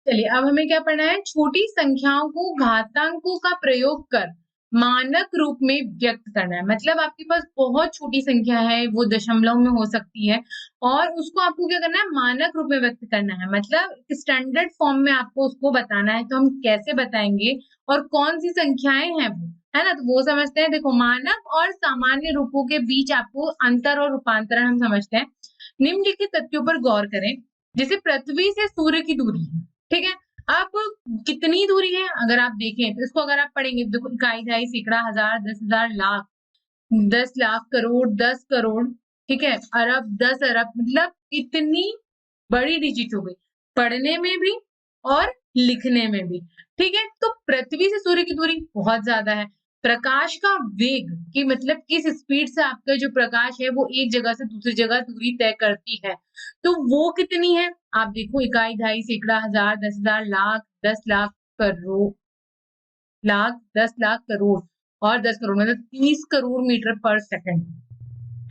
चलिए अब हमें क्या पढ़ना है, छोटी संख्याओं को घातांकों का प्रयोग कर मानक रूप में व्यक्त करना है। मतलब आपके पास बहुत छोटी संख्या है, वो दशमलव में हो सकती है, और उसको आपको क्या करना है, मानक रूप में व्यक्त करना है। मतलब स्टैंडर्ड फॉर्म में आपको उसको बताना है। तो हम कैसे बताएंगे और कौन सी संख्याएं हैं वो, है ना, तो वो समझते हैं। देखो, मानक और सामान्य रूपों के बीच आपको अंतर और रूपांतरण हम समझते हैं। निम्नलिखित तथ्यों पर गौर करें। जैसे पृथ्वी से सूर्य की दूरी है, ठीक है। अब कितनी दूरी है अगर आप देखें तो इसको अगर आप पढ़ेंगे, देखो, इकाई, ढाई, सैकड़ा, हजार, 10,000, लाख, 10 लाख, करोड़, 10 करोड़, ठीक है, अरब, 10 अरब, मतलब इतनी बड़ी डिजिट हो गई, पढ़ने में भी और लिखने में भी। ठीक है, तो पृथ्वी से सूर्य की दूरी बहुत ज्यादा है। प्रकाश का वेग, कि मतलब किस स्पीड से आपका जो प्रकाश है वो एक जगह से दूसरी जगह दूरी तय करती है, तो वो कितनी है। आप देखो, इकाई, ढाई, सैकड़ा, हजार, 10,000, लाख, 10 लाख, करोड़, लाख, 10 लाख, करोड़, और 10 करोड़, मतलब 30 करोड़ मीटर पर सेकंड,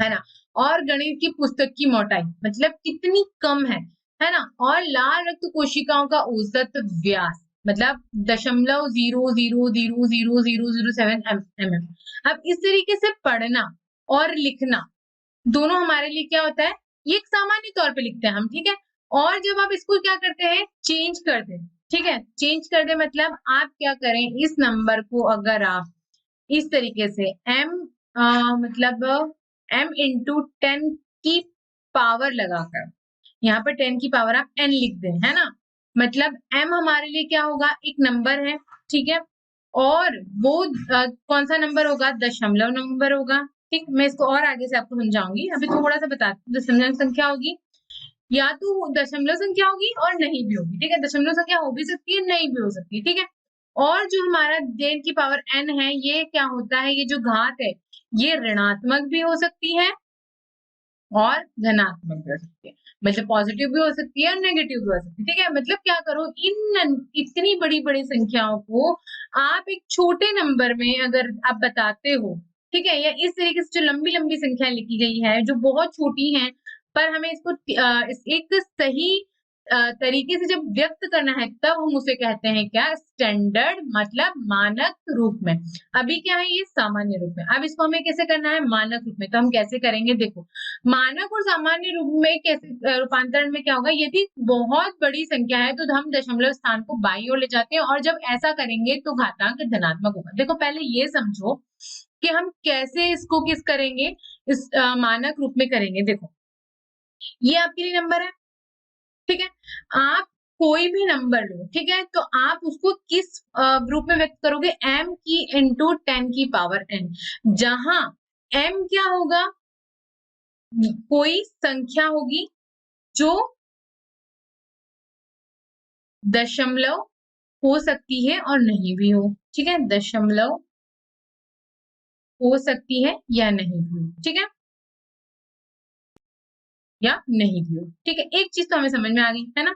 है ना। और गणित की पुस्तक की मोटाई मतलब कितनी कम है ना। और लाल रक्त कोशिकाओं का औसत व्यास मतलब 0.00000007 mm। अब इस तरीके से पढ़ना और लिखना दोनों हमारे लिए क्या होता है, ये एक सामान्य तौर पे लिखते हैं हम, ठीक है। और जब आप इसको क्या करते हैं, चेंज कर दे, ठीक है, चेंज कर दे मतलब आप क्या करें, इस नंबर को अगर आप इस तरीके से m, मतलब m × 10 की पावर लगाकर, यहाँ पर 10 की पावर आप n लिख दें, है ना। मतलब m हमारे लिए क्या होगा, एक नंबर है, ठीक है। और वो कौन सा नंबर होगा, दशमलव नंबर होगा। ठीक, मैं इसको और आगे से आपको समझाऊंगी, अभी थोड़ा सा बताती हूँ। दशमलव संख्या होगी, या तो दशमलव संख्या होगी और नहीं भी होगी, ठीक है। दशमलव संख्या हो भी सकती है, नहीं भी हो सकती है, ठीक है। और जो हमारा 10 की पावर n है, ये क्या होता है, ये जो घात है, ये ऋणात्मक भी हो सकती है और धनात्मक भी हो सकती है। मतलब पॉजिटिव भी हो सकती है और नेगेटिव भी हो सकती है, ठीक है। मतलब क्या करो, इन इतनी बड़ी बड़ी संख्याओं को आप एक छोटे नंबर में अगर आप बताते हो, ठीक है, या इस तरीके से जो लंबी लंबी संख्या लिखी गई है जो बहुत छोटी है, पर हमें इसको एक सही तरीके से जब व्यक्त करना है, तब हम उसे कहते हैं क्या, स्टैंडर्ड, मतलब मानक रूप में। अभी क्या है, ये सामान्य रूप में। अब इसको हमें कैसे करना है, मानक रूप में। तो हम कैसे करेंगे, देखो, मानक और सामान्य रूप में कैसे रूपांतरण में क्या होगा, यदि बहुत बड़ी संख्या है तो हम दशमलव स्थान को बाईं ओर ले जाते हैं, और जब ऐसा करेंगे तो घातांक धनात्मक होगा। देखो, पहले ये समझो कि हम कैसे इसको किस करेंगे, इस मानक रूप में करेंगे। देखो, ये आपके लिए नंबर है, ठीक है। आप कोई भी नंबर लो, ठीक है, तो आप उसको किस रूप में व्यक्त करोगे, m की इंटू 10 की पावर n, जहां m क्या होगा, कोई संख्या होगी जो दशमलव हो सकती है और नहीं भी हो, ठीक है, दशमलव हो सकती है या नहीं भी हो, ठीक है, या नहीं भी हो, ठीक है। एक चीज तो हमें समझ में आ गई, है ना।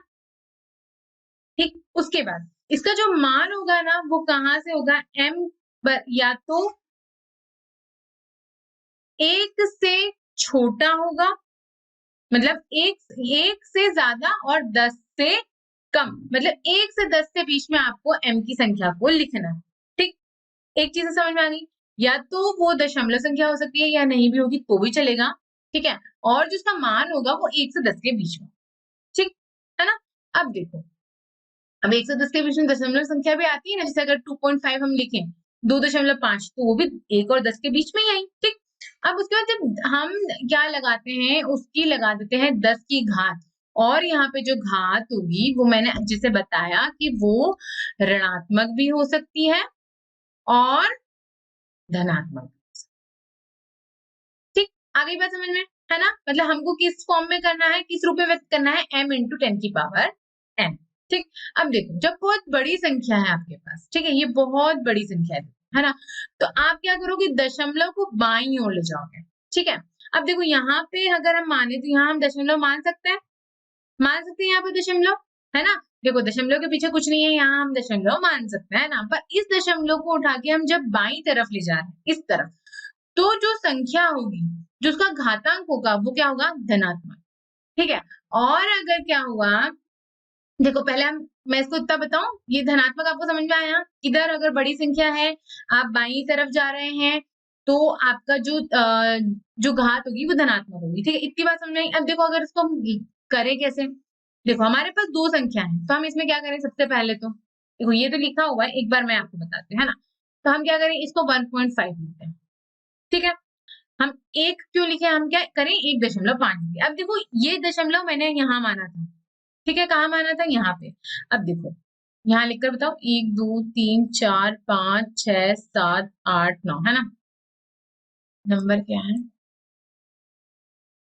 ठीक, उसके बाद इसका जो मान होगा ना, वो कहां से होगा, m या तो एक से छोटा होगा, मतलब एक से ज्यादा, और 10 से कम, मतलब 1 से 10 के बीच में आपको m की संख्या को लिखना है। ठीक, एक चीज समझ में आ गई। या तो वो दशमलव संख्या हो सकती है या नहीं भी होगी तो भी चलेगा, ठीक है। और जो उसका मान होगा वो 1 से 10 के बीच में, ठीक है ना। अब देखो, अब 1 से 10 के बीच में दशमलव संख्या भी आती है ना, जैसे अगर 2.5 हम लिखें, 2.5, तो वो भी 1 और 10 के बीच में ही आई, ठीक। अब उसके बाद जब हम क्या लगाते हैं, उसकी लगा देते हैं 10 की घात, और यहाँ पे जो घात होगी वो मैंने जिसे बताया कि वो ऋणात्मक भी हो सकती है और धनात्मक। ठीक, आ गई बात समझ में, है ना। मतलब हमको किस फॉर्म में करना है, किस रूप में व्यक्त करना है, m × 10 की पावर n। ठीक, अब देखो, जब बहुत बड़ी संख्या है आपके पास, ठीक है, ये बहुत बड़ी संख्या है ना, तो आप क्या करोगे, दशमलव को बाईं ओर ले जाओगे, ठीक है। अब देखो, यहाँ पे अगर हम माने तो यहाँ हम दशमलव मान सकते हैं, यहाँ पे दशमलव, है ना। देखो, दशमलव के पीछे कुछ नहीं है, यहाँ हम दशमलव मान सकते हैं ना, पर इस दशमलव को उठा के हम जब बाईं तरफ ले जा रहे हैं, इस तरफ, तो जो संख्या होगी, जो उसका घातांक होगा, वो क्या होगा, धनात्मक, ठीक है। और अगर क्या हुआ, देखो पहले मैं इसको इतना बताऊं, ये धनात्मक आपको समझ में आया। इधर अगर बड़ी संख्या है, आप बाईं तरफ जा रहे हैं, तो आपका जो घात होगी वो धनात्मक होगी, ठीक है, इतनी बात समझ में आई। अब देखो अगर इसको हम करें कैसे, देखो हमारे पास दो संख्या है, तो हम इसमें क्या करें, सबसे पहले तो देखो ये तो लिखा हुआ है, एक बार मैं आपको बताती हूँ, है ना। तो हम क्या करें, इसको 1.5 लिखते हैं, ठीक है। हम एक क्यों लिखे, हम क्या करें, 1.5 लिखे। अब देखो ये दशमलव मैंने यहाँ माना था, ठीक है, कहाँ माना था, यहाँ पे। अब देखो यहाँ लिखकर बताओ, 1 2 3 4 5 6 7 8 9, है ना। नंबर क्या है,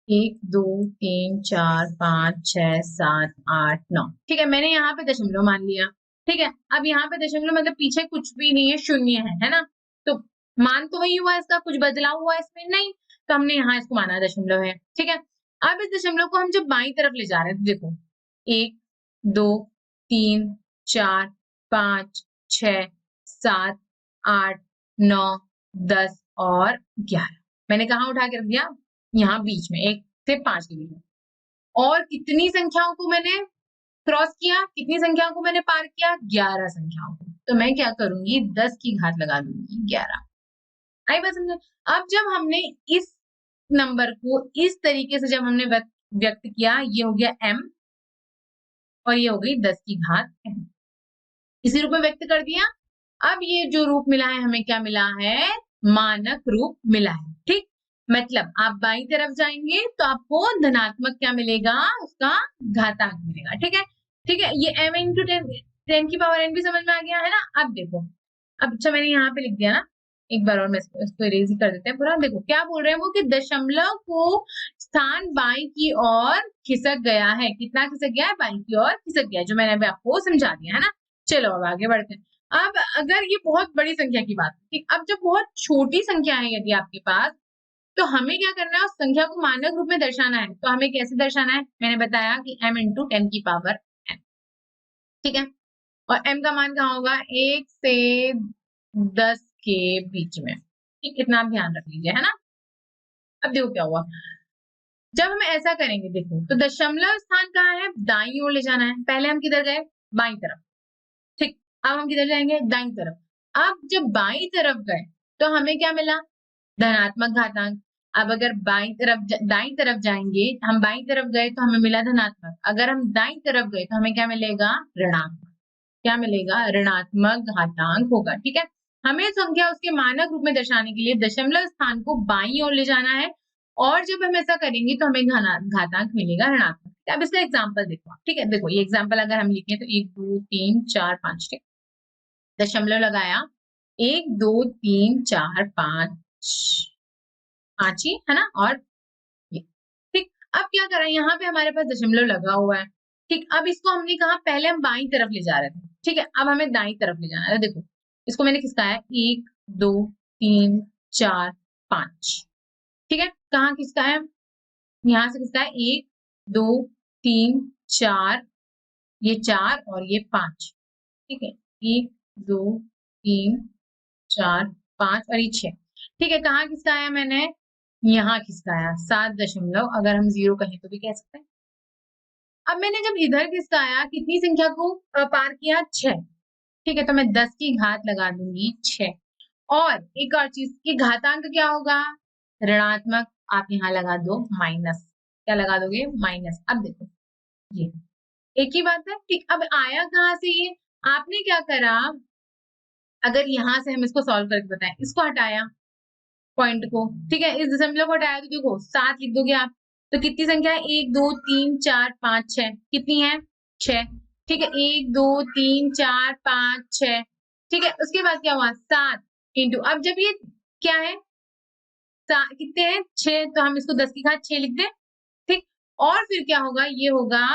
1 2 3 4 5 6 7 8 9, ठीक है, मैंने यहाँ पे दशमलव मान लिया, ठीक है। अब यहाँ पे दशमलव मतलब पीछे कुछ भी नहीं है, शून्य है ना। तो मान तो वही हुआ, इसका कुछ बदलाव हुआ इसमें नहीं, तो हमने यहाँ इसको माना दशमलव है, ठीक है। अब इस दशमलव को हम जब बाईं तरफ ले जा रहे हैं, तो देखो 1 2 3 4 5 6 7 8 9 10 और 11, मैंने कहा उठा के रख दिया, यहाँ बीच में 1 से 5 के बीच में। और कितनी संख्याओं को मैंने क्रॉस किया, कितनी संख्याओं को मैंने पार किया, 11 संख्याओं को। तो मैं क्या करूंगी, 10 की घात लगा दूंगी 11। आई बात समझ। अब जब हमने इस नंबर को इस तरीके से जब हमने व्यक्त किया, ये हो गया m और ये हो गई 10 की घात m, इसी रूप में व्यक्त कर दिया। अब ये जो रूप मिला है, हमें क्या मिला है, मानक रूप मिला है, ठीक। मतलब आप बाईं तरफ जाएंगे तो आपको धनात्मक क्या मिलेगा, उसका घातांक मिलेगा, ठीक है। ठीक है, ये m इंटू 10 की पावर n भी समझ में आ गया है ना। अब देखो, अब अच्छा मैंने यहाँ पे लिख दिया ना, एक बार और मैं इसको इरेज ही कर देते हैं पूरा। देखो क्या बोल रहे हैं वो, कि दशमलव को स्थान बाईं की ओर खिसक गया है, कितना खिसक गया है, बाईं की ओर खिसक गया है, जो मैंने अभी आपको समझा दिया है ना। चलो अब आगे बढ़ते हैं। अब अगर ये बहुत बड़ी संख्या की बात है, अब जब बहुत छोटी संख्या है यदि आपके पास, तो हमें क्या करना है, उस संख्या को मानक रूप में दर्शाना है। तो हमें कैसे दर्शाना है, मैंने बताया कि m इंटू 10 की पावर n, ठीक है। और m का मान कहाँ होगा, 1 से 10 के बीच में, ठीक, इतना आप ध्यान रख लीजिए, है ना। अब देखो क्या हुआ, जब हम ऐसा करेंगे, देखो तो दशमलव स्थान कहाँ है, दाईं ओर ले जाना है। पहले हम किधर गए, बाईं तरफ, ठीक। अब हम किधर जाएंगे, दाईं तरफ। अब जब बाईं तरफ गए तो हमें क्या मिला, धनात्मक घातांक। अब अगर दाईं तरफ जाएंगे, हम बाईं तरफ गए तो हमें मिला धनात्मक, अगर हम दाईं तरफ गए तो हमें क्या मिलेगा, ऋणात्मक। क्या मिलेगा, ऋणात्मक घातांक होगा, ठीक है। हमें संख्या उसके मानक रूप में दर्शाने के लिए दशमलव स्थान को बाईं ओर ले जाना है, और जब हम ऐसा करेंगे तो हमें घातांक मिलेगा ऋणात्मक। अब इसका एग्जाम्पल देखो, ठीक है। देखो ये एग्जाम्पल अगर हम लिखें तो 1 2 3 4 5, ठीक, दशमलव लगाया, 1 2 3 4 5 5 ही है ना, और ये, ठीक। अब क्या करा, यहाँ पे हमारे पास दशमलव लगा हुआ है, ठीक। अब इसको हमने कहा, पहले हम बाईं तरफ ले जा रहे थे, ठीक है, अब हमें दाईं तरफ ले जाना है। देखो इसको मैंने खिसकाया, 1 2 3 4 5, ठीक है। कहाँ खिसकाया, यहाँ से खिसकाया, 1 2 3 4, ये 4 और ये 5, ठीक है, 1 2 3 4 5 और ये 6, ठीक है। कहाँ खिसकाया मैंने, यहाँ खिसकाया, 7 दशमलव, अगर हम 0 कहें तो भी कह सकते हैं। अब मैंने जब इधर खिसकाया, कितनी संख्या को पार किया, 6, ठीक है, तो मैं 10 की घात लगा दूंगी 6। और एक और चीज, कि घातांक क्या होगा, ऋणात्मक, आप यहाँ लगा दो माइनस, क्या लगा दोगे, माइनस। अब देखो ये एक ही बात है, ठीक। अब आया कहाँ से ये, आपने क्या करा, अगर यहाँ से हम इसको सॉल्व करके बताएं, इसको हटाया पॉइंट को, ठीक है, इस दशमलव को हटाया, तो देखो 7 लिख दोगे आप। तो कितनी संख्या है, 1 2 3 4 5 6, कितनी है, 6, ठीक है, 1 2 3 4 5 6, ठीक है। उसके बाद क्या हुआ, 7 इंटू, अब जब ये क्या है, कितने हैं, 6, तो हम इसको 10 की घात 6 लिख दें, ठीक। और फिर क्या होगा, ये होगा,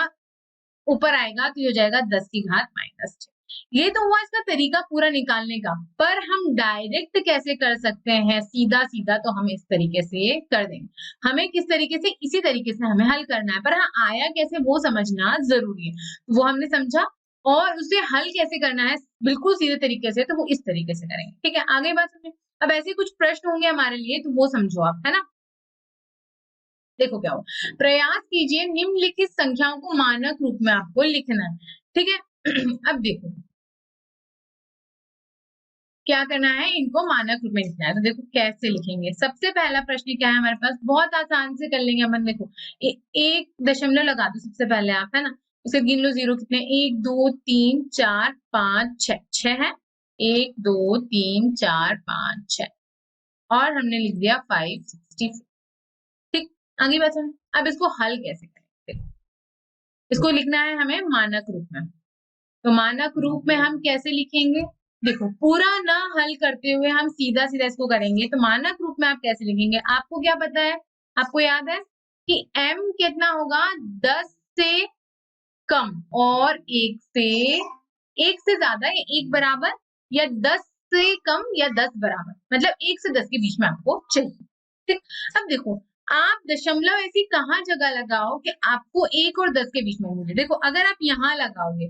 ऊपर आएगा तो ये हो जाएगा 10 की घात -6। ये तो हुआ इसका तरीका पूरा निकालने का, पर हम डायरेक्ट कैसे कर सकते हैं, सीधा सीधा तो हम इस तरीके से कर देंगे। हमें किस तरीके से, इसी तरीके से हमें हल करना है, पर हाँ आया कैसे वो समझना जरूरी है, वो हमने समझा। और उसे हल कैसे करना है बिल्कुल सीधे तरीके से, तो वो इस तरीके से करेंगे, ठीक है। आगे बात समझे। अब ऐसे कुछ प्रश्न होंगे हमारे लिए, तो वो समझो आप, है ना। देखो क्या हो, प्रयास कीजिए निम्नलिखित संख्याओं को मानक रूप में आपको लिखना है। ठीक है। अब देखो क्या करना है, इनको मानक रूप में लिखना है। तो देखो कैसे लिखेंगे। सबसे पहला प्रश्न क्या है हमारे पास, बहुत आसान से कर लेंगे अपन। देखो एक दशमलव लगा दो सबसे पहले आप, है ना। उसे गिन लो, जीरो कितने, 1 2 3 4 5 6, 6 है। 1 2 3 4 5 6 और हमने लिख दिया 564। ठीक, आगे बात सुन। अब इसको हल कैसे करें, देखो इसको लिखना है हमें मानक रूप में। तो मानक रूप में हम कैसे लिखेंगे, देखो पूरा ना हल करते हुए हम सीधा सीधा इसको करेंगे। तो मानक रूप में आप कैसे लिखेंगे, आपको क्या पता है, आपको याद है कि m कितना होगा, 10 से कम और 1 से ज्यादा या 1 बराबर, या 10 से कम या 10 बराबर, मतलब 1 से 10 के बीच में आपको चाहिए। ठीक, अब देखो आप दशमलव ऐसी कहाँ जगह लगाओ कि आपको 1 और 10 के बीच में मिले। देखो अगर आप यहाँ लगाओगे,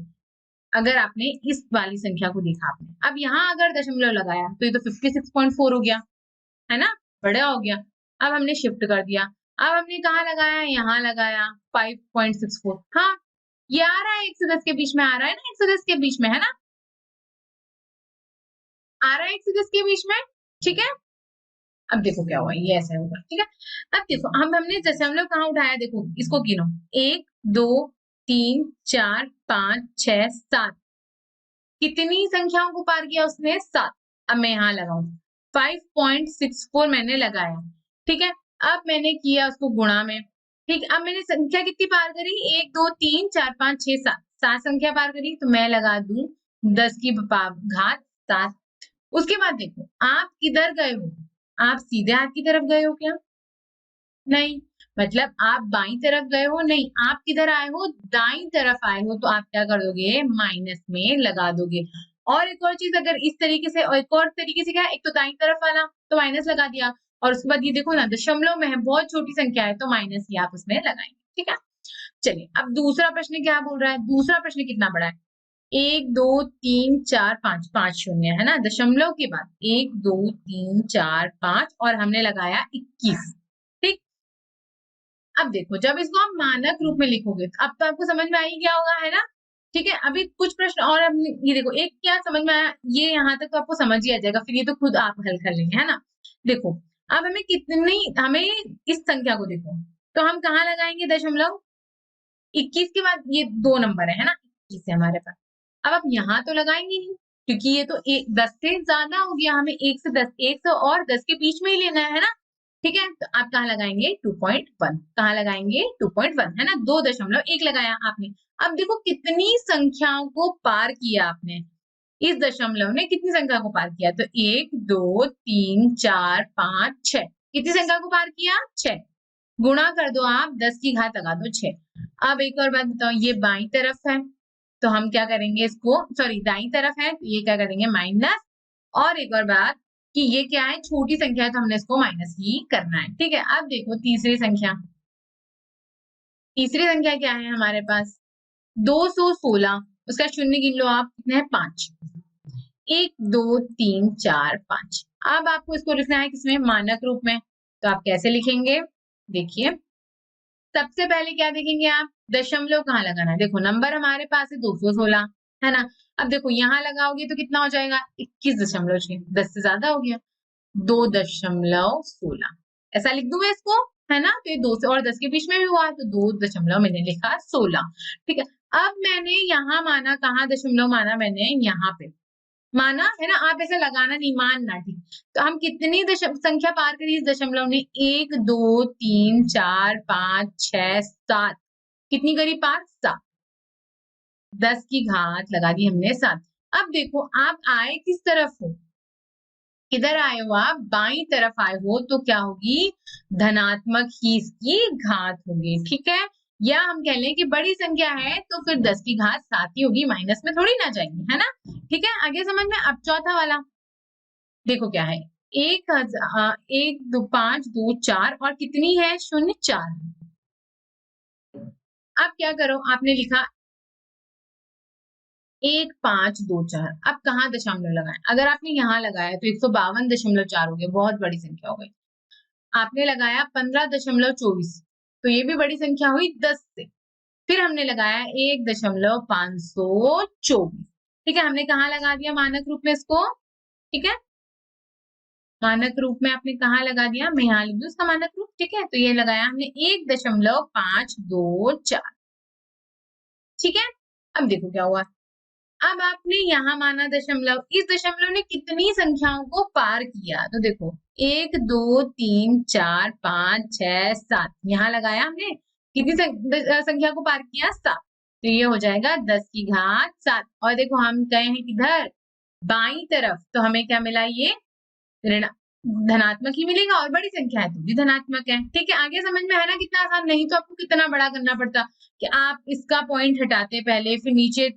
अगर आपने इस वाली संख्या को देखा आपने, अब यहाँ अगर दशमलव लगाया तो ये तो 56.4 हो गया, है ना, बड़ा हो गया। अब हमने शिफ्ट कर दिया, अब हमने कहाँ लगाया, यहाँ लगाया 5.64। हाँ ये आ रहा है 1 से 10 के बीच में, आ रहा है ना, 1 से 10 के बीच में, है ना, आ रहा है 1 से 10 के बीच में। ठीक है, अब देखो क्या हुआ, ये ऐसा होगा। ठीक है, अब देखो हमने दशमलव कहाँ उठाया, देखो इसको गिनो, 1 2 3 4 5 6 7, कितनी संख्याओं को पार किया उसने, 7। अब मैं यहाँ लगाऊं 5.64 मैंने लगाया। ठीक है, अब मैंने किया उसको गुणा में। ठीक, अब मैंने संख्या कितनी पार करी, 1 2 3 4 5 6 7, 7 संख्या पार करी। तो मैं लगा दूं 10 की घात 7। उसके बाद देखो आप किधर गए हो, आप सीधे हाथ की तरफ गए हो क्या, नहीं, मतलब आप बाईं तरफ गए हो, नहीं, आप किधर आए हो, दाईं तरफ आए हो। तो आप क्या कर दोगे, माइनस में लगा दोगे। और एक और चीज, अगर इस तरीके से, और एक और तरीके से क्या, एक तो दाईं तरफ वाला तो माइनस लगा दिया, और उसके बाद ये देखो ना दशमलव में है, बहुत छोटी संख्या है, तो माइनस ही आप उसमें लगाएंगे। ठीक है, चलिए अब दूसरा प्रश्न क्या बोल रहा है, दूसरा प्रश्न कितना बड़ा है, 1 2 3 4 5, 5 शून्य, है ना, दशमलव के बाद 1 2 3 4 5 और हमने लगाया 21। ठीक, अब देखो जब इसको आप मानक रूप में लिखोगे तो अब तो आपको समझ में आ ही गया होगा, है ना। ठीक है, अभी कुछ प्रश्न और हमने, ये देखो एक क्या समझ में आया, ये यहाँ तक तो आपको समझ ही आ जाएगा, फिर ये तो खुद आप हल कर लेंगे, है ना। देखो अब हमें कितनी, हमें इस संख्या को देखो, तो हम कहाँ लगाएंगे दशमलव, 21 के बाद ये 2 नंबर है ना, 21 है हमारे पास। अब आप यहाँ तो लगाएंगे नहीं, क्योंकि ये तो 10 से ज्यादा हो गया, हमें 1 से 10, 1 से और 10 के बीच में ही लेना है ना। ठीक है, तो आप कहाँ लगाएंगे, 2.1, कहाँ लगाएंगे 2.1, है ना, 2.1 लगाया आपने। अब देखो कितनी संख्याओं को पार किया आपने, इस दशमलव ने कितनी संख्या को पार किया, तो 1 2 3 4 5 6, कितनी संख्या को पार किया, 6। गुणा कर दो आप, 10 की घात लगा दो 6। अब एक और बात बताओ, ये बाईं तरफ है तो हम क्या करेंगे इसको, सॉरी दाईं तरफ है तो ये क्या करेंगे माइनस। और एक और बात कि ये क्या है, छोटी संख्या है तो हमने इसको माइनस ही करना है। ठीक है, अब देखो तीसरी संख्या, तीसरी संख्या क्या है हमारे पास, 216, उसका शून्य गिन लो आप, कितने हैं 5, 1 2 3 4 5। अब आपको इसको लिखना है किसमें, मानक रूप में। तो आप कैसे लिखेंगे, देखिए सबसे पहले क्या देखेंगे आप, दशमलव कहाँ लगाना है, देखो नंबर हमारे पास है 216, है ना। अब देखो यहाँ लगाओगे तो कितना हो जाएगा, 21.6, 10 से ज्यादा हो गया, 2.16, ऐसा लिख दूं मैं इसको, है ना। तो ये 2 से और 10 के बीच में भी हुआ, तो 2 मैंने लिखा 16। ठीक है, अब मैंने यहाँ माना, कहाँ दशमलव माना मैंने, यहाँ पे माना, है ना। आप ऐसे लगाना नहीं, मानना, ठीक। तो हम कितनी संख्या पार करी इस दशमलव ने, 1 2 3 4 5 6 7, कितनी करी पार, 7। 10 की घात लगा दी हमने 7। अब देखो आप आए किस तरफ हो, किधर आए हो आप, बाईं तरफ आए हो, तो क्या होगी, धनात्मक ही इसकी घात होगी। ठीक है, या हम कह लें कि बड़ी संख्या है तो फिर 10 की घात 7 ही होगी, माइनस में थोड़ी ना जाएगी, है ना। ठीक है, आगे समझ में। अब चौथा वाला देखो क्या है, 1 2 5 2 4 और कितनी है, शून्य 4। अब क्या करो, आपने लिखा 1 5 2 4, अब कहाँ दशमलव लगाए, अगर आपने यहाँ लगाया तो 152.4 हो गया, बहुत बड़ी संख्या हो गई। आपने लगाया 15.24, तो ये भी बड़ी संख्या हुई 10 से। फिर हमने लगाया 1.524, ठीक है। हमने कहाँ लगा दिया मानक रूप में इसको, ठीक है। मानक रूप में आपने कहाँ लगा दिया, मैं यहाँ लिख दूँ इसका मानक रूप, ठीक है। तो ये लगाया हमने 1.524, ठीक है। अब देखो क्या हुआ, अब आपने यहाँ माना दशमलव, इस दशमलव ने कितनी संख्याओं को पार किया, तो देखो 1 2 3 4 5 6 7, यहाँ लगाया हमने, कितनी संख्या को पार किया, 7। तो ये हो जाएगा 10⁻7। और देखो हम गए हैं किधर, बाई तरफ, तो हमें क्या मिला, ये ऋण धनात्मक ही मिलेगा, और बड़ी संख्या है तो भी धनात्मक है, ठीक है। आगे समझ में है ना कितना आसान, नहीं तो आपको कितना बड़ा करना पड़ता कि आप इसका पॉइंट हटाते पहले, फिर नीचे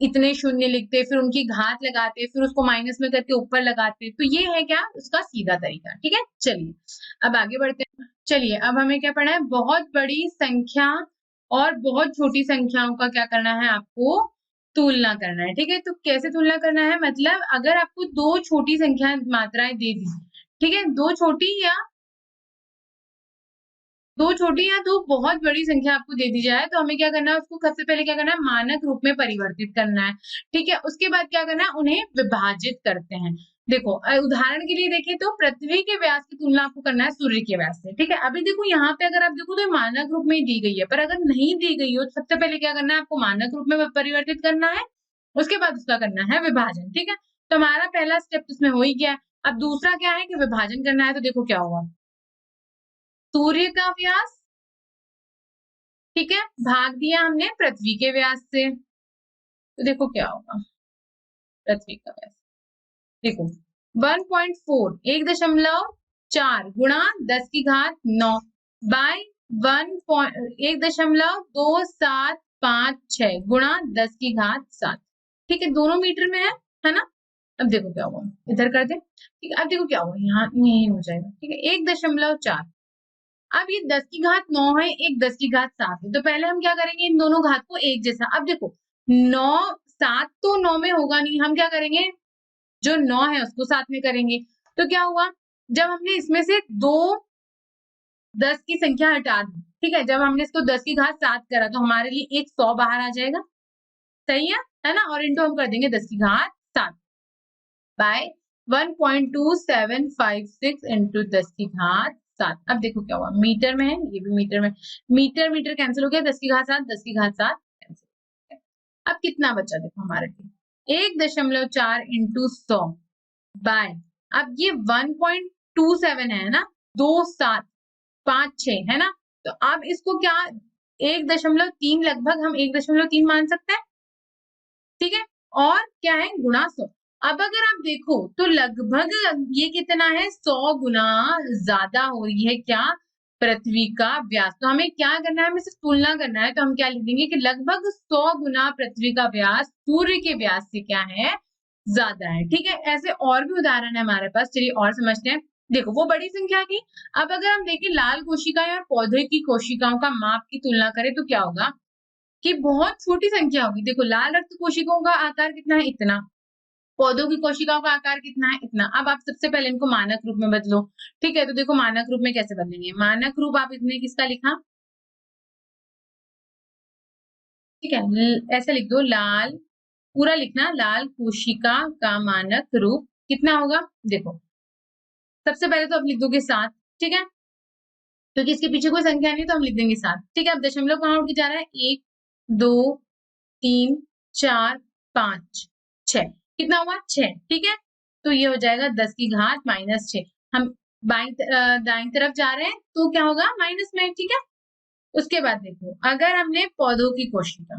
इतने शून्य लिखते, फिर उनकी घात लगाते, फिर उसको माइनस में करके ऊपर लगाते। तो ये है क्या, उसका सीधा तरीका, ठीक है। चलिए अब आगे बढ़ते हैं। चलिए अब हमें क्या पढ़ना है, बहुत बड़ी संख्या और बहुत छोटी संख्याओं का क्या करना है, आपको तुलना करना है, ठीक है। तो कैसे तुलना करना है, मतलब अगर आपको दो छोटी संख्या मात्राएं दे दी, ठीक है, दो छोटी या दो बहुत बड़ी संख्या आपको दे दी जाए, तो हमें क्या करना है, उसको सबसे पहले क्या करना है, मानक रूप में परिवर्तित करना है, ठीक है। उसके बाद क्या करना है, उन्हें विभाजित करते हैं। देखो उदाहरण के लिए देखें तो पृथ्वी के व्यास की तुलना आपको करना है सूर्य के व्यास से, ठीक है। अभी देखो यहाँ पे अगर आप देखो तो मानक रूप में दी गई है, पर अगर नहीं दी गई हो तो सबसे पहले क्या करना है, आपको मानक रूप में परिवर्तित करना है, उसके बाद उसका करना है विभाजन, ठीक है। तो हमारा पहला स्टेप इसमें हो ही गया। अब दूसरा क्या है कि विभाजन करना है, तो देखो क्या होगा, सूर्य का व्यास, ठीक है, भाग दिया हमने पृथ्वी के व्यास से, तो देखो क्या होगा, पृथ्वी का व्यास देखो 1.4, 1.4 गुणा 10⁻9 बाय 1.2756 गुणा 10⁻7, ठीक है, दोनों मीटर में है ना। अब देखो क्या हुआ, इधर कर दे, ठीक है। अब देखो क्या हुआ, यहाँ यही हो जाएगा, ठीक है, 1.4। अब ये 10⁻9 है, एक 10⁻7 है, तो पहले हम क्या करेंगे, इन दोनों घात को एक जैसा, अब देखो 9 7 तो 9 में होगा नहीं, हम क्या करेंगे, जो 9 है उसको 7 में करेंगे। तो क्या हुआ, जब हमने इसमें से दो 10 की संख्या हटा दी, ठीक है, जब हमने इसको 10⁻7 करा तो हमारे लिए एक 100 बाहर आ जाएगा, सही है ना। और इंटू हम कर देंगे 10⁻7 बाय 1.2756 इंटू 10⁻7। अब देखो क्या हुआ, मीटर में है, ये भी मीटर में, मीटर मीटर कैंसिल हो गया, 10⁻7 10⁻7 कैंसिल हो गया। अब कितना बचा देखो हमारे लिए, 1.4 इंटू 100 बाय, अब ये 1.27 है ना, 2756 है ना, तो अब इसको क्या 1.3 लगभग हम 1.3 मान सकते हैं, ठीक है। और क्या है, गुणा 100। अब अगर आप देखो तो लगभग ये कितना है, 100 गुना ज्यादा हो रही है क्या, पृथ्वी का व्यास। तो हमें क्या करना है, हमें सिर्फ तुलना करना है, तो हम क्या लिख देंगे कि लगभग 100 गुना पृथ्वी का व्यास सूर्य के व्यास से क्या है, ज्यादा है, ठीक है। ऐसे और भी उदाहरण है हमारे पास, चलिए और समझते हैं। देखो वो बड़ी संख्या की, अब अगर हम देखें लाल कोशिकाएं और पौधे की कोशिकाओं का माप की तुलना करें तो क्या होगा, कि बहुत छोटी संख्या होगी। देखो लाल रक्त कोशिकाओं का आकार कितना है, इतना, पौधों की कोशिकाओं का आकार कितना है, इतना। अब आप सबसे पहले इनको मानक रूप में बदलो, ठीक है। तो देखो मानक रूप में कैसे बदलेंगे, मानक रूप आप इसने किसका लिखा, ठीक है, ऐसे लिख दो, लाल, पूरा लिखना, लाल कोशिका का मानक रूप कितना होगा। देखो सबसे पहले तो आप लिख दोगे 7, ठीक है, क्योंकि इसके पीछे कोई संख्या नहीं तो हम लिख देंगे 7, ठीक है। अब दशमलव कहाँ उठ के जा रहा है, 1 2 3 4 5 6, कितना हुआ 6, ठीक है। तो ये हो जाएगा 10⁻6। हम दाईं तरफ जा रहे हैं तो क्या होगा, माइनस में, ठीक है। उसके बाद देखो अगर हमने पौधों की कोशिका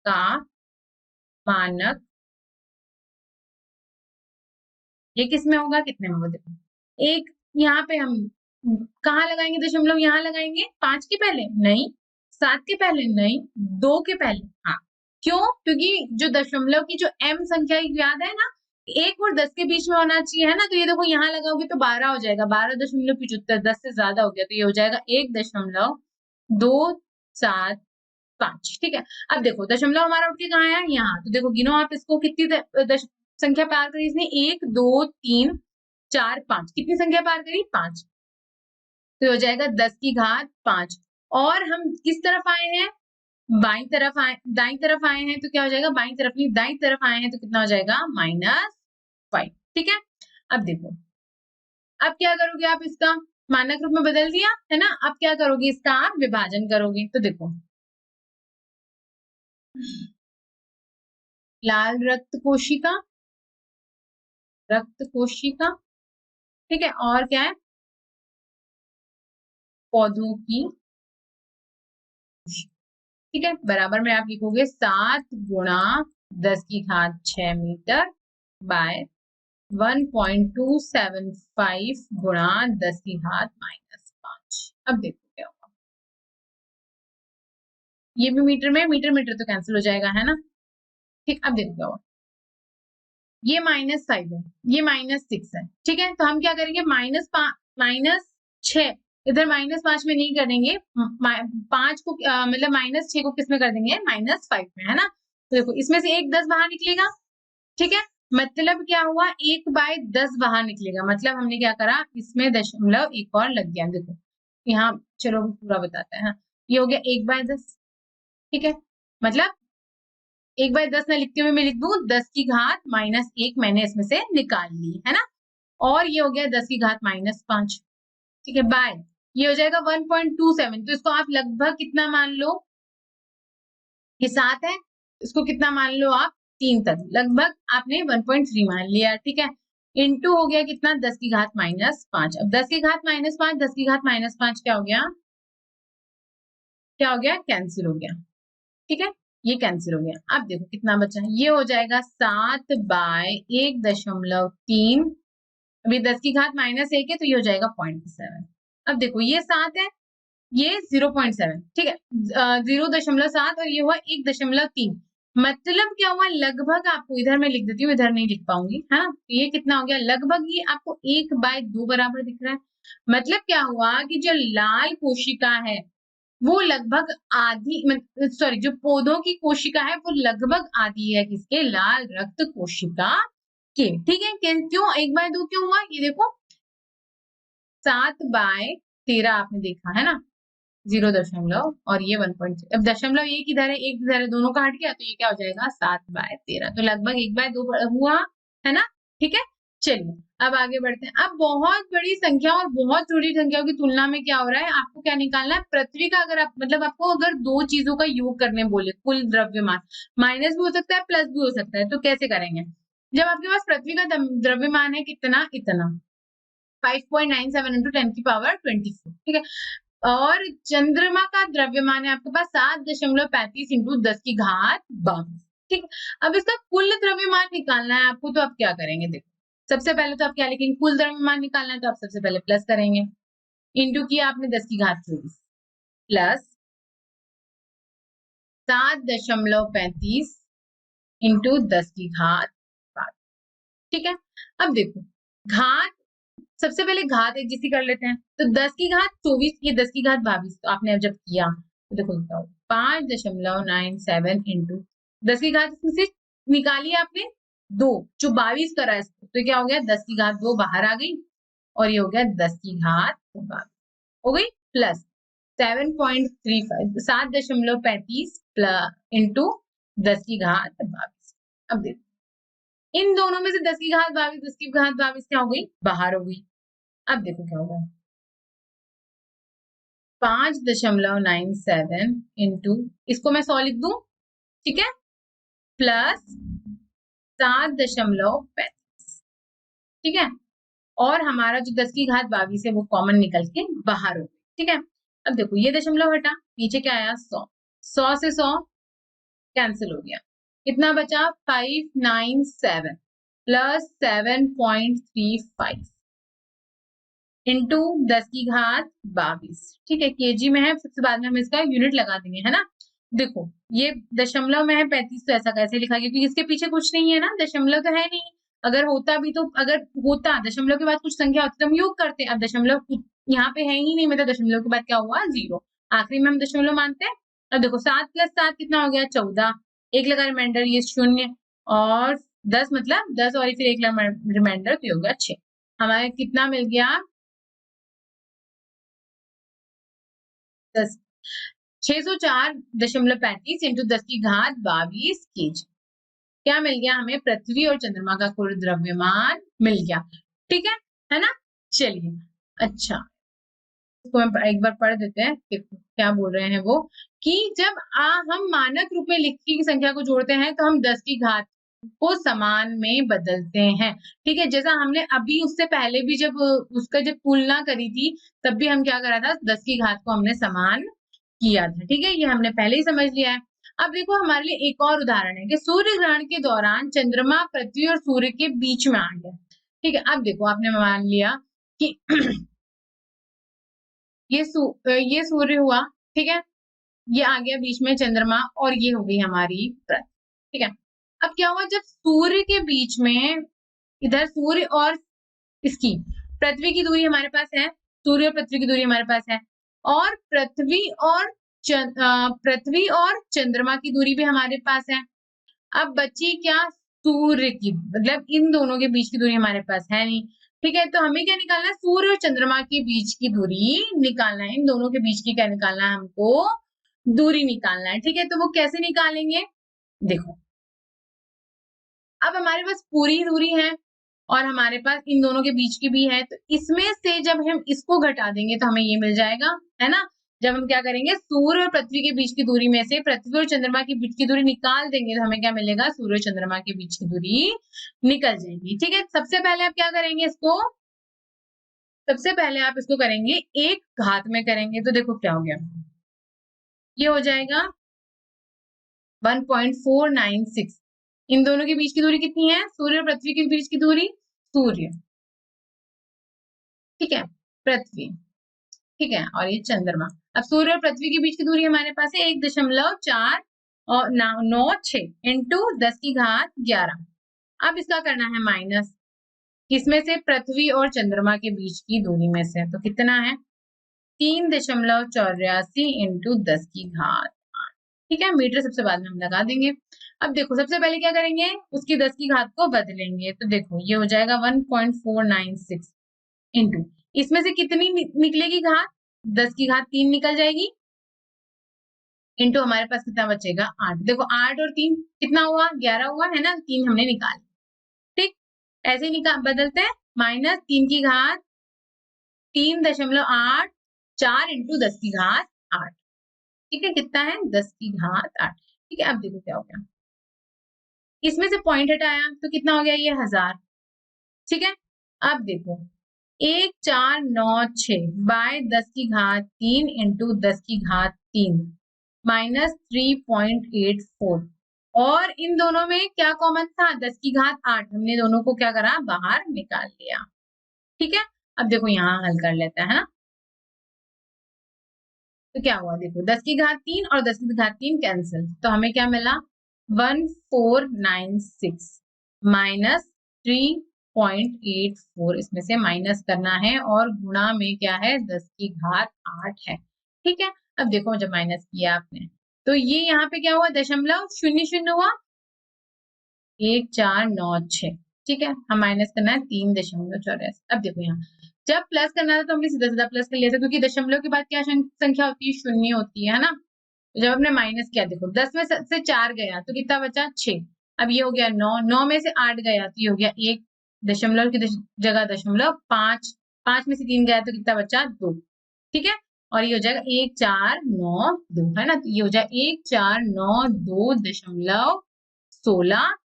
का मानक, ये किस में होगा, कितने में होगा, देखो एक, यहाँ पे हम कहाँ लगाएंगे दशमलव, यहाँ लगाएंगे 5 के पहले नहीं, 7 के पहले नहीं, 2 के पहले, हाँ। क्यों, क्योंकि जो दशमलव की जो m संख्या याद है ना, 1 और 10 के बीच में होना चाहिए, है ना। तो ये देखो यहाँ लगाओगे तो 12 हो जाएगा, 12.75, 10 से ज्यादा हो गया, तो ये हो जाएगा 1.275, ठीक है। अब देखो दशमलव हमारा उठ के कहाँ है, यहाँ, तो देखो गिनो आप इसको, कितनी संख्या पार करी इसने, 1 2 3 4 5, कितनी संख्या पार करी? 5। तो हो जाएगा 10 की घात 5। और हम किस तरफ आए हैं? बाईं तरफ आए, दाईं तरफ आए हैं तो क्या हो जाएगा? बाईं तरफ नहीं, दाईं तरफ आए हैं तो कितना हो जाएगा? -5। ठीक है। अब देखो, अब क्या करोगे आप? इसका मानक रूप में बदल दिया है ना। अब क्या करोगे? इसका आप विभाजन करोगे। तो देखो, लाल रक्त कोशिका, रक्त कोशिका, ठीक है, और क्या है? पौधों की, ठीक है, बराबर में आप लिखोगे 7 गुणा 10 की घात 6 मीटर बाय 1.275 गुणा 10 की घात -5। अब देखो क्या होगा। ये भी मीटर में, मीटर मीटर तो कैंसिल हो जाएगा, है ना। ठीक, अब देखो क्या होगा। ये -5 है, ये -6 है, ठीक है। तो हम क्या करेंगे? -6 इधर -5 में नहीं करेंगे, 5 को मतलब -6 को किस में कर देंगे? -5 में, है ना। तो देखो, इसमें से एक 10 बाहर निकलेगा, ठीक है। मतलब क्या हुआ? 1/10 बाहर निकलेगा। मतलब हमने क्या करा? इसमें दशमलव एक और लग गया। देखो यहाँ, चलो पूरा बताते हैं। ये हो गया 1/10, ठीक है। मतलब 1/10 ना लिखते हुए मैं लिख दूं 10 की घात -1, मैंने इसमें से निकाल ली, है ना। और ये हो गया 10 की घात -5, ठीक है, बाय ये हो जाएगा 1.27। तो इसको आप लगभग कितना मान लो? ये 7 है, इसको कितना मान लो आप? 3 तक, लगभग आपने 1.3 मान लिया, ठीक है। इंटू हो गया कितना? 10 की घात -5। अब 10 की घात -5, 10 की घात -5 क्या हो गया? क्या हो गया? कैंसिल हो गया, ठीक है। ये कैंसिल हो गया। अब देखो कितना बचा है। ये हो जाएगा 7/1.3। अभी 10 की घात -1 है तो ये हो जाएगा 0.7। अब देखो, ये 7 है, ये 0.7, ठीक है, 0.7 और ये हुआ 1.3। मतलब क्या हुआ? लगभग, आपको इधर मैं लिख देती हूँ, इधर नहीं लिख पाऊंगी, है ना। ये कितना हो गया? लगभग ये आपको 1/2 बराबर दिख रहा है। मतलब क्या हुआ कि जो लाल कोशिका है वो लगभग आधी, सॉरी, जो पौधों की कोशिका है वो लगभग आधी है किसके? लाल रक्त कोशिका के, ठीक है। क्यों 1/2 क्यों हुआ? ये देखो, 7/13 आपने देखा है ना, 0 और ये 1.6। अब दशमलव एक इधर है, एक इधर है, दोनों का हट गया तो ये क्या हो जाएगा? 7/13। तो लगभग 1/2 हुआ, है ना। ठीक है, चलिए अब आगे बढ़ते हैं। अब बहुत बड़ी संख्या और बहुत छोटी संख्याओं की तुलना में क्या हो रहा है? आपको क्या निकालना है? पृथ्वी का, अगर आप मतलब आपको अगर दो चीजों का योग करने बोले, कुल द्रव्यमान, माइनस भी हो सकता है प्लस भी हो सकता है, तो कैसे करेंगे? जब आपके पास पृथ्वी का द्रव्यमान है कितना? इतना 5.97 इंटू 10⁻24, ठीक है। और चंद्रमा का द्रव्यमान है आपके पास 7.35 इंटू 10 की घात 22, ठीक है। अब इसका कुल द्रव्यमान निकालना है आपको, तो आप क्या करेंगे? देखो, सबसे पहले तो आप क्या लिखेंगे? कुल द्रव्यमान निकालना है तो आप सबसे पहले प्लस करेंगे, इंटू किया आपने 10 की घात 24 प्लस 7.35 इंटू 10 की घात 22, ठीक है। अब देखो, घात, सबसे पहले घात एक जिसकी कर लेते हैं। तो 10 की घात 24, ये 10 की घात 22, तो आपने अब जब किया तो देखो कितना हो, 5.97 इंटू 10 की घात इसमें से निकाली आपने 2, जो 22 करा है इसको, तो क्या हो गया? 10 की घात 2 बाहर आ गई और ये हो गया 10 की घात 22 हो गई, प्लस 7.35 7.35 प्लस इंटू 10 की घात 22। अब देखो, इन दोनों में से 10 की घात 22, 10 की घात 22 क्या हो गई? बाहर हो गई। अब देखो क्या होगा, 5.97 इंटू, इसको मैं 100 लिख दूं, ठीक है, प्लस 7.35, ठीक है। और हमारा जो 10 की घात 22 है वो कॉमन निकल के बाहर हो गई, ठीक है। अब देखो, ये दशमलव हटा, नीचे क्या आया? 100, 100 से 100 कैंसिल हो गया, कितना बचा? 597 प्लस 7.35 इंटू 10 की घात 22, ठीक है। केजी में है, सबसे बाद में हम इसका यूनिट लगा देंगे, है ना। देखो, ये दशमलव में है 35, तो ऐसा कैसे लिखा गया? क्योंकि इसके पीछे कुछ नहीं है ना, दशमलव तो है नहीं। अगर होता भी, तो अगर होता दशमलव के बाद कुछ संख्या होती तो हम योग करते। अब दशमलव यहाँ पे है ही नहीं, मतलब दशमलव के बाद क्या हुआ? 0, आखिरी में हम दशमलव मानते हैं। अब देखो, 7 + 7 कितना हो गया? 14, एक लगा रिमाइंडर, ये 0, और 10 मतलब 10 और फिर 1 रिमाइंडर तो होगा 6। हमारे कितना मिल गया? 10 604.35 इंटू 10 की घात 22 केजी। क्या मिल गया हमें? पृथ्वी और चंद्रमा का कुल द्रव्यमान मिल गया। ठीक है ना? चलिए, अच्छा इसको हम एक बार पढ़ देते हैं, देखो क्या बोल रहे हैं वो, कि जब हम मानक रूप में लिखी की संख्या को जोड़ते हैं तो हम 10 की घात को समान में बदलते हैं। ठीक है, जैसा हमने अभी उससे पहले भी जब उसका जब तुलना करी थी तब भी हम क्या करा था, 10 की घात को हमने समान किया था। ठीक है, ये हमने पहले ही समझ लिया है। अब देखो हमारे लिए एक और उदाहरण है कि सूर्य ग्रहण के दौरान चंद्रमा पृथ्वी और सूर्य के बीच में आ गया। ठीक है, अब देखो आपने मान लिया कि ये सूर्य हुआ, ठीक है, ये आ गया बीच में चंद्रमा और ये हो गई हमारी पृथ्वी। ठीक है, अब क्या हुआ, जब सूर्य के बीच में, इधर सूर्य और इसकी पृथ्वी की दूरी हमारे पास है, सूर्य और पृथ्वी की दूरी हमारे पास है, और पृथ्वी और चंद्रमा की दूरी भी हमारे पास है। अब बची क्या? सूर्य की, मतलब इन दोनों के बीच की दूरी हमारे पास है नहीं। ठीक है, तो हमें क्या निकालना है? सूर्य और चंद्रमा के बीच की दूरी निकालना है। इन दोनों के बीच की क्या निकालना है हमको? दूरी निकालना है। ठीक है, तो वो कैसे निकालेंगे? देखो, अब हमारे पास पूरी दूरी है और हमारे पास इन दोनों के बीच की भी है, तो इसमें से जब हम इसको घटा देंगे तो हमें ये मिल जाएगा, है ना? जब हम क्या करेंगे, सूर्य और पृथ्वी के बीच की दूरी में से पृथ्वी और चंद्रमा के बीच की दूरी निकाल देंगे तो हमें क्या मिलेगा? सूर्य और चंद्रमा के बीच की दूरी निकल जाएगी। ठीक है, सबसे पहले आप क्या करेंगे इसको? सबसे पहले आप इसको करेंगे एक घात में करेंगे, तो देखो क्या हो गया, ये हो जाएगा 1.496। इन दोनों के बीच की दूरी कितनी है? सूर्य और पृथ्वी के बीच की दूरी, सूर्य, ठीक है, पृथ्वी, ठीक है, और ये चंद्रमा। अब सूर्य और पृथ्वी के बीच की दूरी हमारे पास है 1.4 और 96 इंटू 10 की घात 11। अब इसका करना है माइनस, किसमें से? पृथ्वी और चंद्रमा के बीच की दूरी में से, तो कितना है? 3.84 इंटू 10 की घात 8। ठीक है, मीटर सबसे बाद में हम लगा देंगे। अब देखो सबसे पहले क्या करेंगे, उसकी 10 की घात को बदलेंगे, तो देखो ये हो जाएगा 1.496 इंटू, इसमें से कितनी निकलेगी घात? 10 की घात 3 निकल जाएगी, इंटू हमारे पास कितना बचेगा? 8। देखो 8 और 3 कितना हुआ? 11 हुआ, है ना? 3 हमने निकाल, ठीक, ऐसे ही निकाल बदलते हैं, माइनस 3 की घात 3.84 इंटू 10 की घात 8। ठीक है, कितना है? 10 की घात 8। ठीक है, अब देखो क्या हो गया, इसमें से पॉइंट हटाया तो कितना हो गया? ये 1000। ठीक है, अब देखो 1496 बाय 10 की घात 3 इंटू 10 की घात 3 माइनस 3.84, और इन दोनों में क्या कॉमन था? 10 की घात 8, हमने दोनों को क्या करा? बाहर निकाल लिया। ठीक है, अब देखो यहाँ हल कर लेते हैं, है ना? तो क्या हुआ, देखो 10 की घात 3 और 10 की घात 3 कैंसिल, तो हमें क्या मिला? 1496 माइनस 3.84, इसमें से माइनस करना है और गुणा में क्या है? 10 की घात 8 है। ठीक है, अब देखो जब माइनस किया आपने तो ये यहाँ पे क्या हुआ? दशमलव शून्य शून्य हुआ, 1496। ठीक है, हम माइनस करना है 3.84। अब देखो यहाँ जब प्लस करना था तो हमने सीधा सीधा प्लस कर लिया था, क्योंकि दशमलव के बाद क्या संख्या होती है? शून्य होती है ना? तो जब हमने माइनस किया, देखो 10 में से 4 गया तो कितना बचा? 6। अब ये हो गया 9, 9 में से 8 गया तो ये हो गया 1, दशमलव की जगह दशमलव 5, 5 में से 3 गया तो कितना बचा? 2। ठीक है, और ये हो जाएगा 1492, है ना? तो ये हो जाएगा 1492.16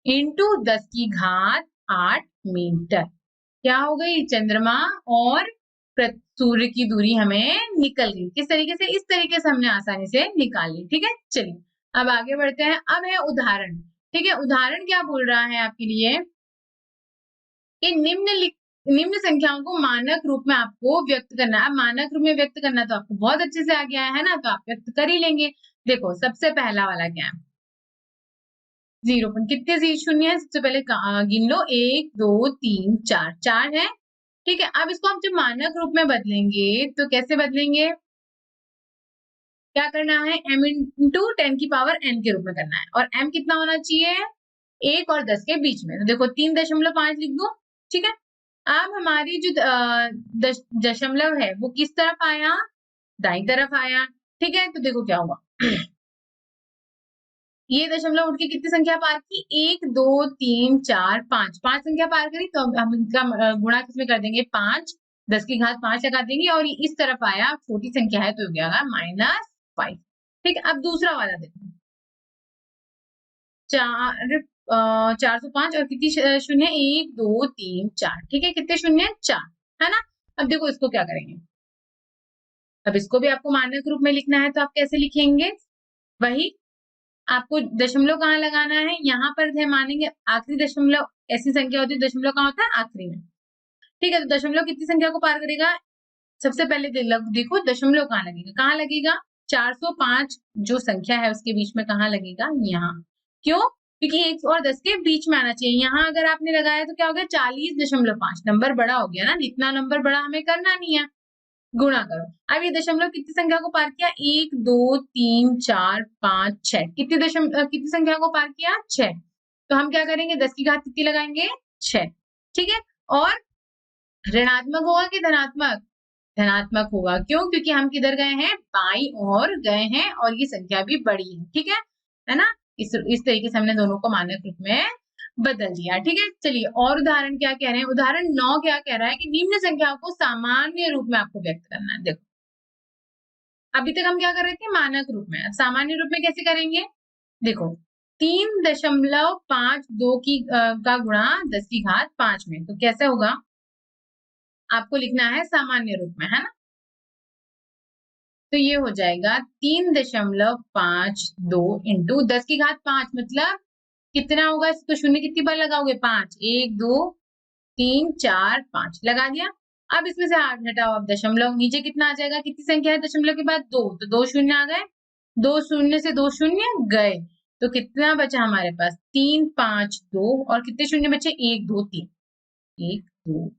इंटू 10 की घात 8 मीटर। क्या हो गई? चंद्रमा और सूर्य की दूरी हमें निकल गई। किस तरीके से? इस तरीके से हमने आसानी से निकाल ली। ठीक है, चलिए अब आगे बढ़ते हैं। अब है उदाहरण। ठीक है, उदाहरण क्या बोल रहा है आपके लिए कि निम्न संख्याओं को मानक रूप में आपको व्यक्त करना है। अब मानक रूप में व्यक्त करना तो आपको बहुत अच्छे से आ गया है ना, तो आप व्यक्त कर ही लेंगे। देखो सबसे पहला वाला क्या है? 0 कितने शून्य है? सबसे पहले गिन लो, 1 2 3 4, 4 है। ठीक है, अब इसको हम जब मानक रूप में बदलेंगे तो कैसे बदलेंगे? क्या करना है? m इंटू 10 की पावर n के रूप में करना है, और m कितना होना चाहिए? 1 और 10 के बीच में। तो देखो 3.5 लिख दो, ठीक है। अब हमारी जो दशमलव है वो किस तरफ आया, दाईं तरफ आया, ठीक है। तो देखो क्या हुआ, ये दशमलव उठ के कितनी संख्या पार की, 1 2 3 4 5, 5 संख्या पार करी। तो हम इनका गुणा किसमें कर देंगे, 5, 10 की घात 5 लगा देंगे और ये इस तरफ आया, छोटी संख्या है तो हो गया -5, ठीक है। अब दूसरा वाला देखो, 405 और कितनी शून्य, 1 2 3 4, ठीक है। कितने शून्य, 4, है ना। अब देखो इसको क्या करेंगे, अब इसको भी आपको मानक रूप में लिखना है तो आप कैसे लिखेंगे, वही आपको दशमलव कहाँ लगाना है, यहाँ पर है मानेंगे आखिरी दशमलव, ऐसी संख्या होती है दशमलव कहाँ होता है, आखिरी में, ठीक है। तो दशमलव कितनी संख्या को पार करेगा, सबसे पहले देखो दशमलव कहाँ लगेगा, कहाँ लगेगा, 405 जो संख्या है उसके बीच में कहाँ लगेगा, यहाँ। क्यों, क्योंकि 1 और 10 के बीच में आना चाहिए। यहाँ अगर आपने लगाया तो क्या हो गया, 40.5, नंबर बड़ा हो गया ना, इतना नंबर बड़ा हमें करना नहीं है, गुणा करो। अब ये दशमलव कितनी संख्या को पार किया, 1 2 3 4 5 6, कितनी संख्या को पार किया, 6। तो हम क्या करेंगे, 10 की घात कितनी लगाएंगे, 6, ठीक है। और ऋणात्मक होगा कि धनात्मक, धनात्मक होगा। क्यों, क्योंकि हम किधर गए हैं, बाईं ओर गए हैं और ये संख्या भी बड़ी है, ठीक है ना। इस तरीके से हमने दोनों को मानक रूप में बदल दिया, ठीक है। चलिए और उदाहरण क्या कह रहे हैं, उदाहरण 9 क्या कह रहा है कि निम्न संख्याओं को सामान्य रूप में आपको व्यक्त करना है। देखो अभी तक हम क्या कर रहे थे, मानक रूप में, अब सामान्य रूप में कैसे करेंगे, देखो 3.52 की का गुणा 10 की घात 5 में, तो कैसे होगा, आपको लिखना है सामान्य रूप में, है ना। तो ये हो जाएगा 3.52 इंटू 10 की घात 5, मतलब कितना होगा, तो शून्य कितनी बार लगाओगे, 5, 1 2 3 4 5 लगा दिया। अब इसमें से 8 घटाओ, अब दशमलव नीचे कितना आ जाएगा, कितनी संख्या है दशमलव के बाद, 2, तो 2 शून्य आ गए, 2 शून्य से 2 शून्य गए, तो कितना बचा हमारे पास, 3 5 2 और कितने शून्य बचे, 1 2 3, 1 2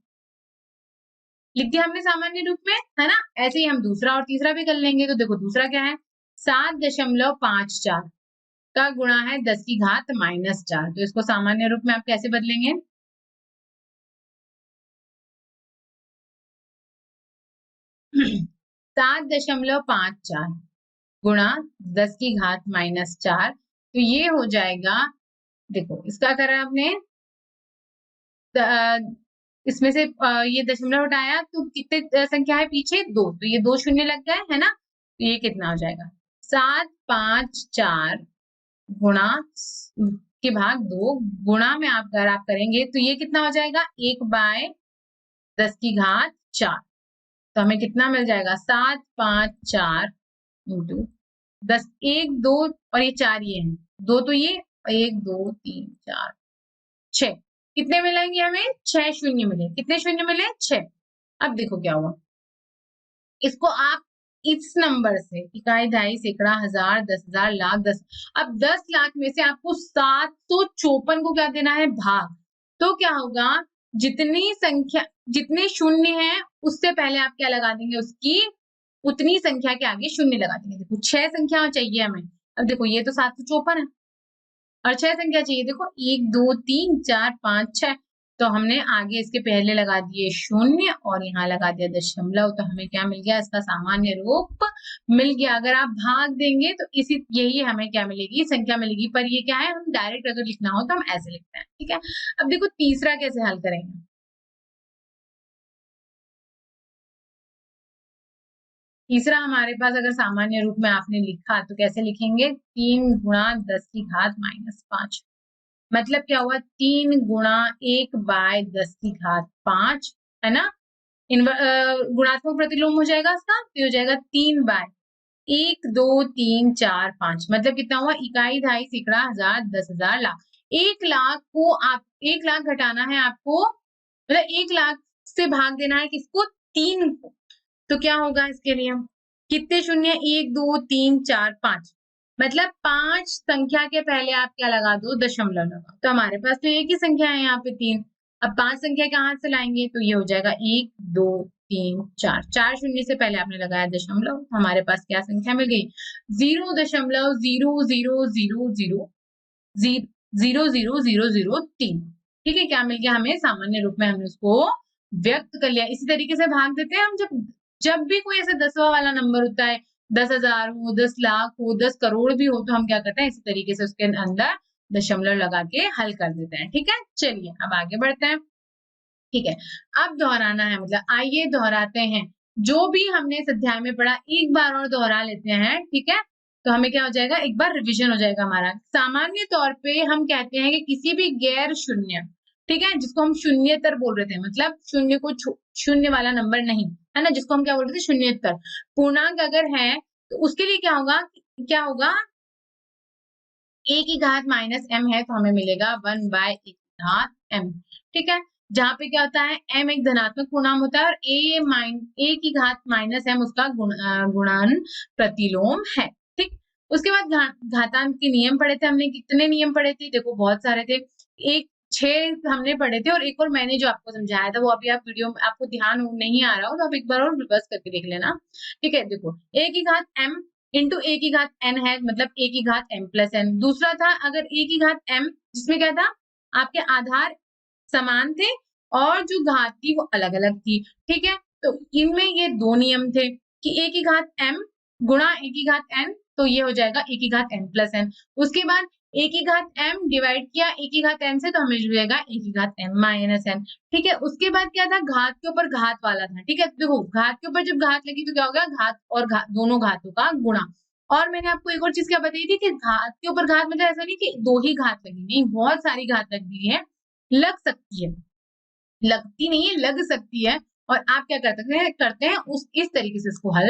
लिख दिया हमने सामान्य रूप में, है ना। ऐसे ही हम दूसरा और तीसरा भी कर लेंगे। तो देखो दूसरा क्या है, 7.54 का गुणा है 10 की घात -4, तो इसको सामान्य रूप में आप कैसे बदलेंगे, 7.54 गुणा 10 की घात -4, तो ये हो जाएगा, देखो इसका करा आपने, इसमें से ये दशमलव हटाया तो कितने संख्या है पीछे, 2, तो ये 2 शून्य लग गए, है ना। तो ये कितना हो जाएगा, 754 गुणा के भाग 2, गुणा में आप अगर आप करेंगे तो ये कितना हो जाएगा, 1/10 की घात 4। तो हमें कितना मिल जाएगा, 754 इंटू 10, 1 2 और ये 4 ये है, 2 तो ये 1 2 3 4 6, कितने मिलेंगे हमें, 6 शून्य मिले, कितने शून्य मिले, 6। अब देखो क्या हुआ, इसको आप इस नंबर से इकाई, दहाई, सैकड़ा, हजार, 10,000, लाख, 10, अब 10 लाख में से आपको 754 को क्या देना है, भाग। तो क्या होगा, जितनी संख्या, जितने शून्य हैं उससे पहले आप क्या लगा देंगे, उसकी उतनी संख्या के आगे शून्य लगा देंगे। देखो 6 संख्या चाहिए हमें, अब देखो ये तो 754 है और 6 संख्या चाहिए, देखो 1 2 3 4 5 6, तो हमने आगे इसके पहले लगा दिए शून्य और यहाँ लगा दिया दशमलव, तो हमें क्या मिल गया, इसका सामान्य रूप मिल गया। अगर आप भाग देंगे तो इसी यही हमें क्या मिलेगी, संख्या मिलेगी। पर ये क्या है, हम डायरेक्ट अगर लिखना हो तो हम ऐसे लिखते हैं, ठीक है। अब देखो तीसरा कैसे हल करेंगे, तीसरा हमारे पास अगर सामान्य रूप में आपने लिखा तो कैसे लिखेंगे, 3 गुणा 10 की घात -5, मतलब क्या हुआ, 3 गुणा 1/10 की घात 5, है ना। गुणात्मक प्रतिलोम हो जाएगा इसका, तो हो जाएगा 3/1 2 3 4 5, मतलब कितना हुआ, इकाई, दहाई, सैकड़ा, हजार, 10,000, लाख। 1 लाख को आप 1 लाख घटाना है आपको, मतलब 1 लाख से भाग देना है किसको, 3 को। तो क्या होगा इसके लिए, कितने शून्य, 1 2 3 4 5, मतलब 5 संख्या के पहले आप क्या लगा दो, दशमलव लगा। तो हमारे पास तो एक ही संख्या है यहाँ पे 3, अब 5 संख्या कहाँ से लाएंगे, तो ये हो जाएगा 1 2 3 4, 4 शून्य से पहले आपने लगाया दशमलव, हमारे पास क्या संख्या मिल गई, 0.000000 0,0003। ठीक है, क्या मिल गया हमें, सामान्य रूप में हमने उसको व्यक्त कर लिया। इसी तरीके से भाग देते हैं हम, जब भी कोई ऐसा 10वां वाला नंबर होता है, 10,000 हो, 10 लाख हो, 10 करोड़ भी हो, तो हम क्या करते हैं, इसी तरीके से उसके अंदर दशमलव लगा के हल कर देते हैं। ठीक है, चलिए अब आगे बढ़ते हैं। ठीक है, अब दोहराना है, मतलब आइए दोहराते हैं जो भी हमने इस अध्याय में पढ़ा, एक बार और दोहरा लेते हैं। ठीक है, तो हमें क्या हो जाएगा, एक बार रिवीजन हो जाएगा हमारा। सामान्य तौर पे हम कहते हैं कि किसी भी गैर शून्य, ठीक है, जिसको हम शून्येतर बोल रहे थे, मतलब शून्य को शून्य वाला नंबर नहीं, है ना, जिसको हम क्या बोल रहे थे, शून्येतर पूर्णांक अगर है, तो उसके लिए क्या होगा, क्या होगा, a की घात माइनस m है, तो हमें मिलेगा 1/a की घात m। ठीक है, जहां पे क्या होता है, m एक धनात्मक पूर्णांक होता है और a की घात माइनस m उसका गुणन प्रतिलोम है। ठीक, उसके बाद घातांक के नियम पढ़े थे हमने। कितने नियम पढ़े थे, देखो बहुत सारे थे, एक 6 हमने पढ़े थे, और एक और मैंने जो आपको समझाया था, वो अभी आप वीडियो में आपको ध्यान नहीं आ रहा हो तो आप एक बार और रिवर्स करके देख लेना। ठीक है, देखो a की घात m इंटू ए की घात n है, मतलब ए की घात m प्लस n। दूसरा था अगर ए की घात m, जिसमें क्या था, आपके आधार समान थे और जो घात थी वो अलग अलग थी। ठीक है, तो इनमें ये दो नियम थे कि ए की घात m गुणा ए की घात n, तो ये हो जाएगा ए की घात m प्लस n। उसके बाद ए की घात m डिवाइड किया ए की घात n से, तो हमें मिलेगा ए की घात m माइनस n। ठीक है, उसके बाद क्या था, घात के ऊपर घात वाला था। ठीक है, देखो घात के ऊपर जब घात लगी तो क्या होगा, घात और दोनों घातों का गुणा। और मैंने आपको एक और चीज क्या बताई थी कि घात के ऊपर घात मतलब ऐसा नहीं कि दो ही घात लगी, नहीं, बहुत सारी घात लग गई है, लग सकती है, लगती नहीं है, लग सकती है। और आप क्या करते हैं उस इस तरीके से इसको हल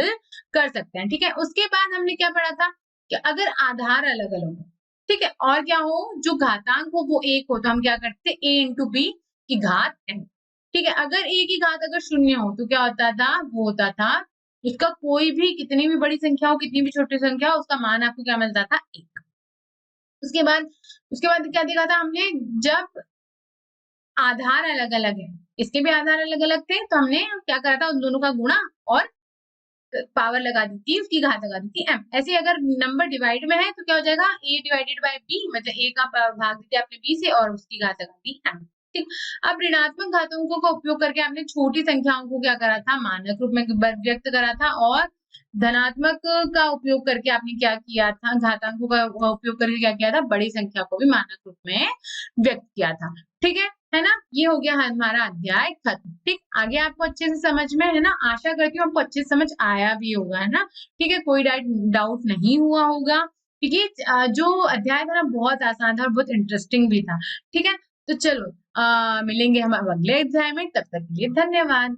कर सकते हैं। ठीक है, उसके बाद हमने क्या पढ़ा था कि अगर आधार अलग अलग हो, ठीक है, और क्या हो, जो घातांक हो वो एक हो, तो हम क्या करते, a इंटू बी की घात n। ठीक है, अगर a की घात अगर शून्य हो तो क्या होता था, वो होता था उसका कोई भी, कितनी भी बड़ी संख्या हो, कितनी भी छोटी संख्या हो, उसका मान आपको क्या मिलता था, 1। उसके बाद क्या देखा था हमने, जब आधार अलग अलग है, इसके भी आधार अलग अलग थे, तो हमने क्या करा था, उन दोनों का गुणा और पावर लगा दी थी, उसकी घात लगा दी थी m। ऐसे अगर नंबर डिवाइड में है तो क्या हो जाएगा, a डिवाइडेड बाय b, मतलब a का भाग दिया आपने b से और उसकी घात लगा दी m। ठीक, अब ऋणात्मक घातांकों का उपयोग करके आपने छोटी संख्याओं को क्या करा था, मानक रूप में व्यक्त करा था, और धनात्मक का उपयोग करके आपने क्या किया था, घातांकों का उपयोग करके क्या किया था, बड़ी संख्या को भी मानक रूप में व्यक्त किया था। ठीक है ना, ये हो गया हमारा अध्याय खत्म। ठीक, आगे आपको अच्छे से समझ में, है ना, आशा करती हूँ आपको अच्छे से समझ आया भी होगा, है ना। ठीक है, कोई डाउट नहीं हुआ होगा, क्योंकि जो अध्याय था ना बहुत आसान था और बहुत इंटरेस्टिंग भी था। ठीक है, तो चलो मिलेंगे हम अब अगले अध्याय में, तब तक के लिए धन्यवाद।